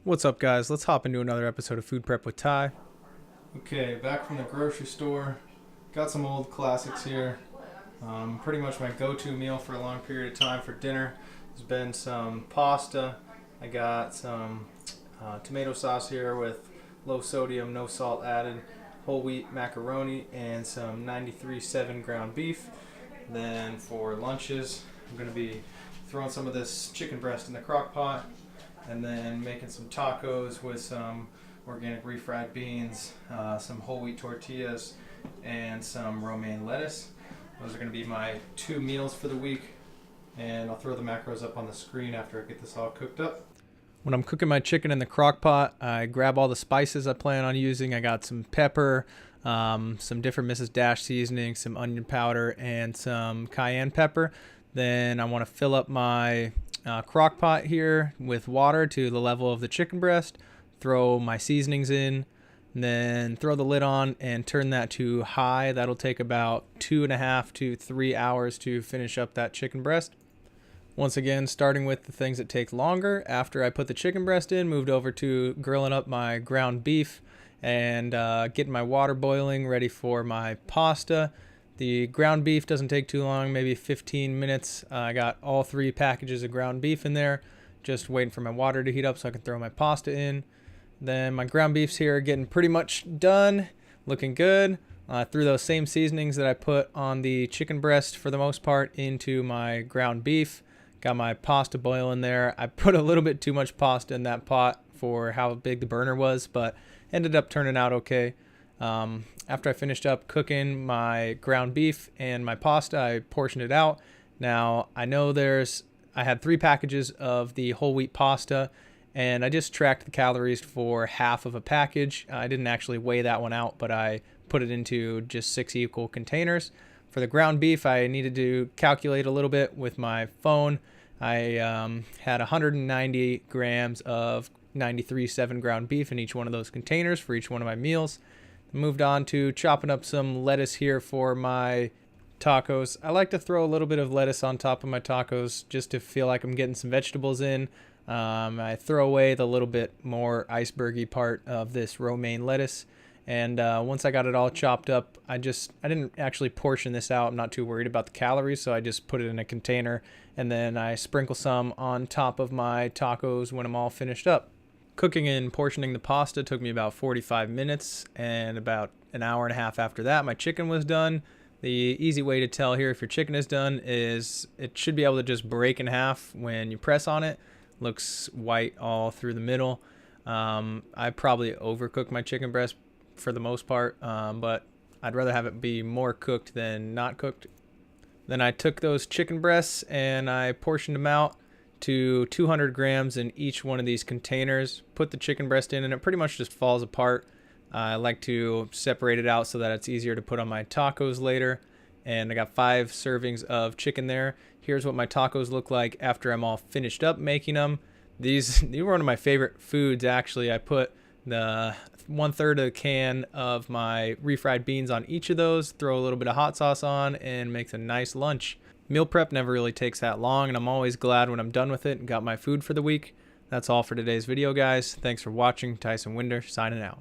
What's up, guys? Let's hop into another episode of Food Prep with Ty. Okay, back from the grocery store. Got some old classics here. Pretty much my go-to meal for a long period of time for dinner has been some pasta. I got some tomato sauce here with low sodium, no salt added, whole wheat macaroni, and some 93.7 ground beef. Then for lunches, I'm going to be throwing some of this chicken breast in the crock pot, and then making some tacos with some organic refried beans, some whole wheat tortillas, and some romaine lettuce. Those are going to be my 2 meals for the week, and I'll throw the macros up on the screen after I get this all cooked up. When I'm cooking my chicken in the crock pot, I grab all the spices I plan on using. I got some pepper, some different Mrs. Dash seasoning, some onion powder, and some cayenne pepper. Then I want to fill up my crock pot here with water to the level of the chicken breast, throw my seasonings in, and then throw the lid on and turn that to high. That'll take about 2.5 to 3 hours to finish up that chicken breast. Once again, starting with the things that take longer, after I put the chicken breast in, moved over to grilling up my ground beef and getting my water boiling, ready for my pasta. The ground beef doesn't take too long, maybe 15 minutes. I got all 3 packages of ground beef in there, just waiting for my water to heat up so I can throw my pasta in. Then my ground beef's here getting pretty much done, looking good. I threw those same seasonings that I put on the chicken breast for the most part into my ground beef. Got my pasta boiling there. I put a little bit too much pasta in that pot for how big the burner was, but ended up turning out okay. After I finished up cooking my ground beef and my pasta, I portioned it out. Now, I know I had 3 packages of the whole wheat pasta, and I just tracked the calories for half of a package. I didn't actually weigh that one out, but I put it into just 6 equal containers. For the ground beef, I needed to calculate a little bit with my phone. I had 190 grams of 93.7 ground beef in each one of those containers for each one of my meals. Moved on to chopping up some lettuce here for my tacos. I like to throw a little bit of lettuce on top of my tacos just to feel like I'm getting some vegetables in. I throw away the little bit more icebergy part of this romaine lettuce. And once I got it all chopped up, I didn't actually portion this out. I'm not too worried about the calories, so I just put it in a container, and then I sprinkle some on top of my tacos when I'm all finished up. Cooking and portioning the pasta took me about 45 minutes, and about an hour and a half after that, my chicken was done. The easy way to tell here if your chicken is done is it should be able to just break in half when you press on it. Looks white all through the middle. I probably overcooked my chicken breast for the most part, but I'd rather have it be more cooked than not cooked. Then I took those chicken breasts and I portioned them out to 200 grams in each one of these containers, put the chicken breast in, and it pretty much just falls apart. I like to separate it out so that it's easier to put on my tacos later. And I got 5 servings of chicken there. Here's what my tacos look like after I'm all finished up making them. These were one of my favorite foods, actually. I put the 1/3 of a can of my refried beans on each of those, throw a little bit of hot sauce on, and makes a nice lunch. Meal prep never really takes that long, and I'm always glad when I'm done with it and got my food for the week. That's all for today's video, guys. Thanks for watching. Tyson Winder signing out.